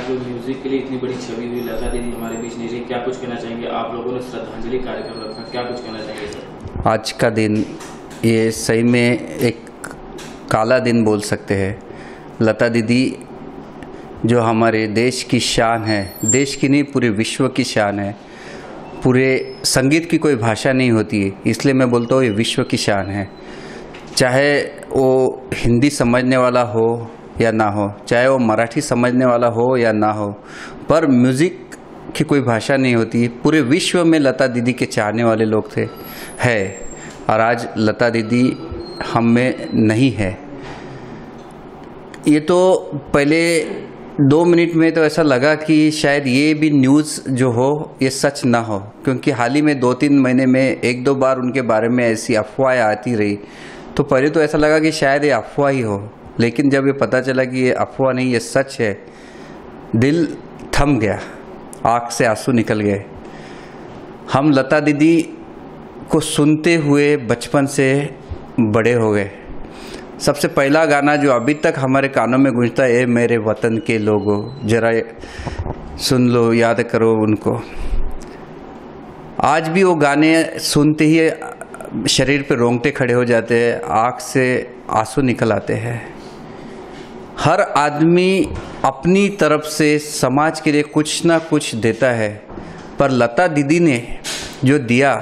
Music के लिए इतनी बड़ी छवि हुई लता दीदी हमारे बीच नहीं रही, क्या कुछ कहना चाहेंगे? आप लोगों ने श्रद्धांजलि कार्यक्रम रखा, क्या कुछ कहना चाहेंगे सर? आज का दिन ये सही में एक काला दिन बोल सकते हैं। लता दीदी जो हमारे देश की शान है, देश की नहीं पूरे विश्व की शान है। पूरे संगीत की कोई भाषा नहीं होती है, इसलिए मैं बोलता हूँ ये विश्व की शान है। चाहे वो हिंदी समझने वाला हो या ना हो, चाहे वो मराठी समझने वाला हो या ना हो, पर म्यूज़िक की कोई भाषा नहीं होती। पूरे विश्व में लता दीदी के चाहने वाले लोग थे है, और आज लता दीदी हम में नहीं है। ये तो पहले 2 मिनट में तो ऐसा लगा कि शायद ये भी न्यूज़ जो हो ये सच ना हो, क्योंकि हाल ही में 2-3 महीने में 1-2 बार उनके बारे में ऐसी अफवाहें आती रही। तो पहले तो ऐसा लगा कि शायद ये अफवाह ही हो, लेकिन जब ये पता चला कि ये अफवाह नहीं ये सच है, दिल थम गया, आँख से आंसू निकल गए। हम लता दीदी को सुनते हुए बचपन से बड़े हो गए। सबसे पहला गाना जो अभी तक हमारे कानों में गूंजता है, ए मेरे वतन के लोगों, जरा सुन लो, याद करो उनको। आज भी वो गाने सुनते ही शरीर पे रोंगटे खड़े हो जाते हैं, आँख से आंसू निकल आते हैं। हर आदमी अपनी तरफ से समाज के लिए कुछ ना कुछ देता है, पर लता दीदी ने जो दिया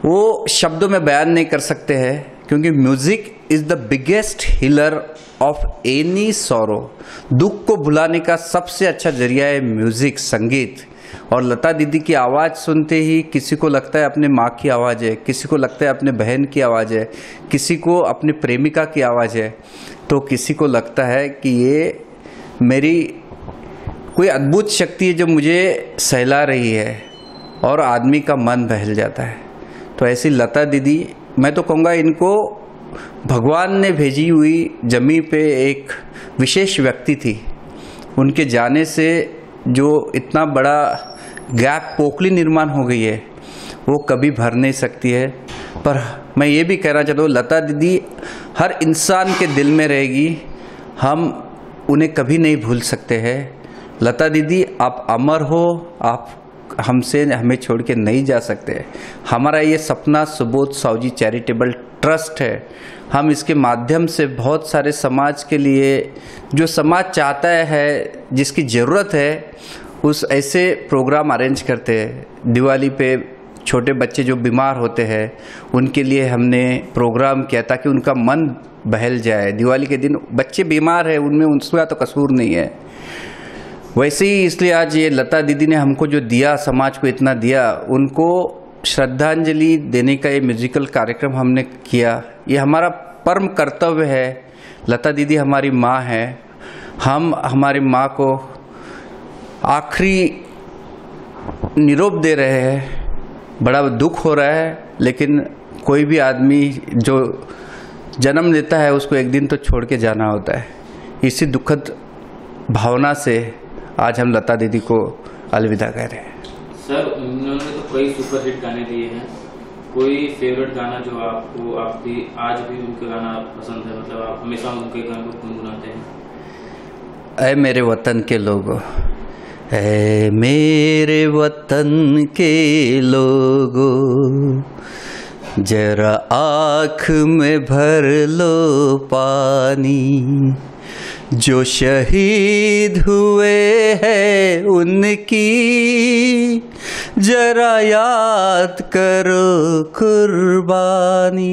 वो शब्दों में बयान नहीं कर सकते हैं, क्योंकि music is the biggest healer of any sorrow. दुख को भुलाने का सबसे अच्छा जरिया है म्यूज़िक, संगीत। और लता दीदी की आवाज़ सुनते ही किसी को लगता है अपने माँ की आवाज़ है, किसी को लगता है अपने बहन की आवाज़ है, किसी को अपने प्रेमिका की आवाज़ है, तो किसी को लगता है कि ये मेरी कोई अद्भुत शक्ति है जो मुझे सहला रही है, और आदमी का मन बहल जाता है। तो ऐसी लता दीदी, मैं तो कहूँगा इनको भगवान ने भेजी हुई जमीन पे एक विशेष व्यक्ति थी। उनके जाने से जो इतना बड़ा गैप पोकली निर्माण हो गई है वो कभी भर नहीं सकती है। पर मैं ये भी कहना चाहता हूँ, लता दीदी हर इंसान के दिल में रहेगी, हम उन्हें कभी नहीं भूल सकते हैं। लता दीदी आप अमर हो, आप हमें छोड़ के नहीं जा सकते। हमारा ये सपना सुबोध साहू चैरिटेबल ट्रस्ट है। हम इसके माध्यम से बहुत सारे समाज के लिए, जो समाज चाहता है, जिसकी ज़रूरत है, उस ऐसे प्रोग्राम अरेंज करते हैं। दिवाली पे छोटे बच्चे जो बीमार होते हैं उनके लिए हमने प्रोग्राम किया ताकि उनका मन बहल जाए। दिवाली के दिन बच्चे बीमार हैं, उनमें उसका तो कसूर नहीं है। वैसे ही इसलिए आज ये लता दीदी ने हमको जो दिया, समाज को इतना दिया, उनको श्रद्धांजलि देने का ये म्यूजिकल कार्यक्रम हमने किया। ये हमारा परम कर्तव्य है। लता दीदी हमारी माँ है। हम हमारी माँ को आखिरी निरोप दे रहे हैं। बड़ा दुख हो रहा है, लेकिन कोई भी आदमी जो जन्म लेता है उसको एक दिन तो छोड़ के जाना होता है। इसी दुखद भावना से आज हम लता दीदी को अलविदा कह रहे हैं। सर, उन्होंने तो कई सुपरहिट गाने दिए हैं, कोई फेवरेट गाना जो आपको आज भी उनके गाना पसंद है, मतलब आप हमेशा उनके गाने को गुनगुनाते हैं? ऐ मेरे वतन के लोगों, ऐ मेरे वतन के लोगों, जरा आँख में भर लो पानी, जो शहीद हुए हैं उनकी जरा याद करो कुर्बानी।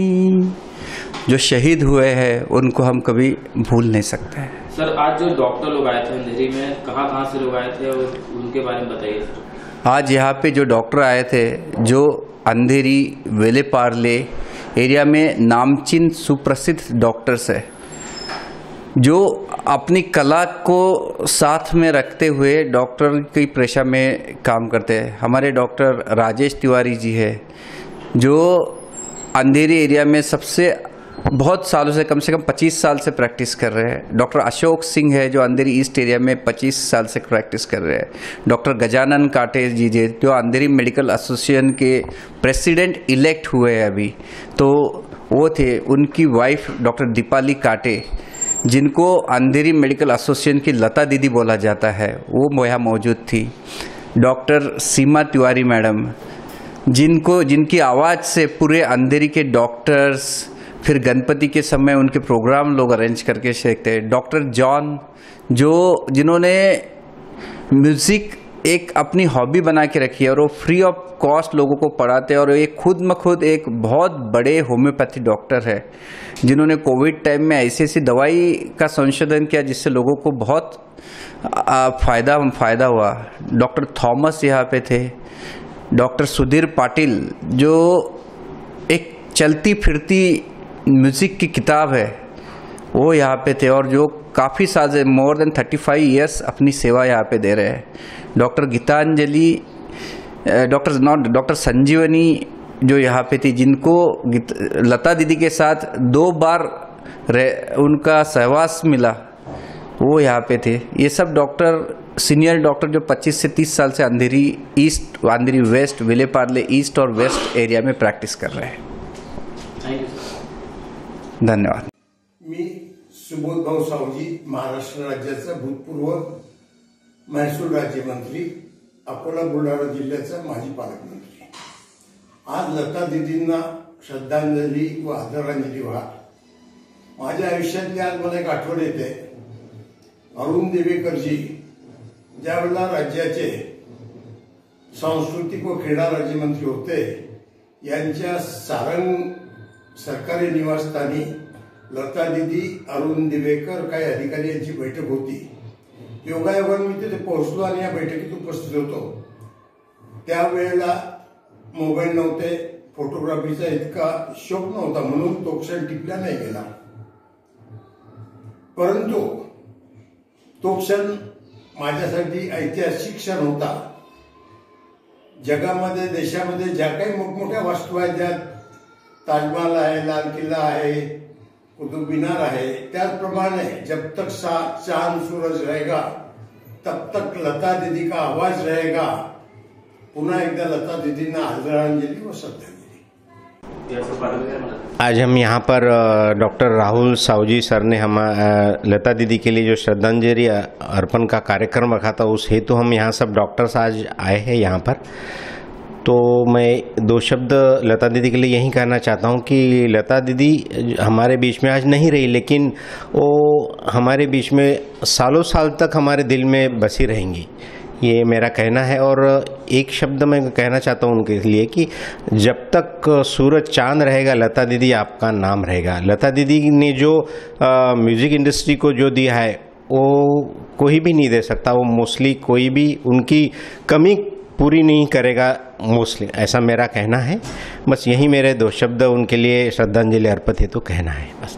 जो शहीद हुए हैं उनको हम कभी भूल नहीं सकते हैं। सर, आज जो डॉक्टर लोग आए थे अंधेरी में, कहाँ से लोग आए थे और उनके बारे में बताइए सर। आज यहाँ पे जो डॉक्टर आए थे, जो अंधेरी वेलेपार्ले एरिया में नामचीन सुप्रसिद्ध डॉक्टर्स है, जो अपनी कला को साथ में रखते हुए डॉक्टर की पेशा में काम करते हैं। हमारे डॉक्टर राजेश तिवारी जी है, जो अंधेरी एरिया में बहुत सालों से, कम 25 साल से प्रैक्टिस कर रहे हैं। डॉक्टर अशोक सिंह है, जो अंधेरी ईस्ट एरिया में 25 साल से प्रैक्टिस कर रहे हैं। डॉक्टर गजानन काटे जी जो अंधेरी मेडिकल एसोसिएशन के प्रेसिडेंट इलेक्ट हुए हैं अभी, तो वो थे। उनकी वाइफ डॉक्टर दीपाली काटे, जिनको अंधेरी मेडिकल एसोसिएशन की लता दीदी बोला जाता है, वो यहाँ मौजूद थी। डॉक्टर सीमा तिवारी मैडम, जिनकी आवाज़ से पूरे अंधेरी के डॉक्टर्स, फिर गणपति के समय उनके प्रोग्राम लोग अरेंज करके सीखते हैं। डॉक्टर जॉन, जिन्होंने म्यूज़िक एक अपनी हॉबी बना के रखी है और वो फ्री ऑफ कॉस्ट लोगों को पढ़ाते हैं, और ये खुद एक बहुत बड़े होम्योपैथी डॉक्टर है, जिन्होंने कोविड टाइम में ऐसी दवाई का संशोधन किया जिससे लोगों को बहुत फ़ायदा हुआ। डॉक्टर थॉमस यहाँ पे थे। डॉक्टर सुधीर पाटिल, जो एक चलती फिरती म्यूज़िक की किताब है, वो यहाँ पे थे, और जो काफ़ी साल से मोर देन 35 ईयर्स अपनी सेवा यहाँ पे दे रहे हैं। डॉक्टर गीतांजलि, डॉक्टर संजीवनी जो यहाँ पे थी, जिनको लता दीदी के साथ 2 बार उनका सहवास मिला, वो यहाँ पे थे। ये सब डॉक्टर, सीनियर डॉक्टर जो 25 से 30 साल से अंधेरी ईस्ट, अंधेरी वेस्ट, विलेपार्ले ईस्ट और वेस्ट एरिया में प्रैक्टिस कर रहे हैं। Thank you sir. धन्यवाद। मी सुबोध भाऊ सावजी, महाराष्ट्र राज्याचा भूतपूर्व महसूल राज्यमंत्री, अकोला बुलढाणा जिल्ह्याचा माजी पालकमंत्री। आज लता दीदींना श्रद्धांजली व आदरांजली वाहत माझ्या आयुष्यातली आज मला एक आठवण येते। अरुण देवेकरजी ज्यावेळेला राज्याचे सांस्कृतिक व क्रीडा राज्यमंत्री होते, यांच्या सारंग सरकारी निवासस्थानी लता दीदी, अरुण दिवेकर, काही अधिकारी यांची बैठक होती। योगायोगाने मी तिथे पोहोचलो आणि या बैठकीत उपस्थित होतो। त्यावेळेला मोबाईल नव्हते, फोटोग्राफीचा इतका शौक नव्हता, म्हणून तो क्षण टिपला नाही गेला। परंतु तो क्षण माझ्यासाठी ऐतिहासिक क्षण होता। जगामध्ये, देशामध्ये ज्या काही मोठमोठ्या वास्तू आहेत, ज्यात ताजमहल आहे, लाल किल्ला आहे, कुतुब मीनार आहे, त्याचप्रमाणे जब तक चांद सूरज रहेगा तब तक लता दीदी का आवाज रहेगा। पुन्हा एकदा लता दीदींना आदरांजली व श्रद्धांजली। आज हम यहाँ पर डॉक्टर राहुल सावजी सर ने हम लता दीदी के लिए जो श्रद्धांजलि अर्पण का कार्यक्रम रखा था, उस हेतु हम यहाँ सब डॉक्टर्स आज आए हैं यहाँ पर। तो मैं दो शब्द लता दीदी के लिए यही कहना चाहता हूँ कि लता दीदी हमारे बीच में आज नहीं रही, लेकिन वो हमारे बीच में सालों साल तक हमारे दिल में बसी रहेंगी, ये मेरा कहना है। और एक शब्द मैं कहना चाहता हूँ उनके लिए कि जब तक सूरज चांद रहेगा लता दीदी आपका नाम रहेगा। लता दीदी ने जो म्यूज़िक इंडस्ट्री को जो दिया है वो कोई भी नहीं दे सकता, वो मोस्टली कोई भी उनकी कमी पूरी नहीं करेगा मोस्टली, ऐसा मेरा कहना है। बस यही मेरे दो शब्द उनके लिए श्रद्धांजलि अर्पित हेतु कहना है, बस।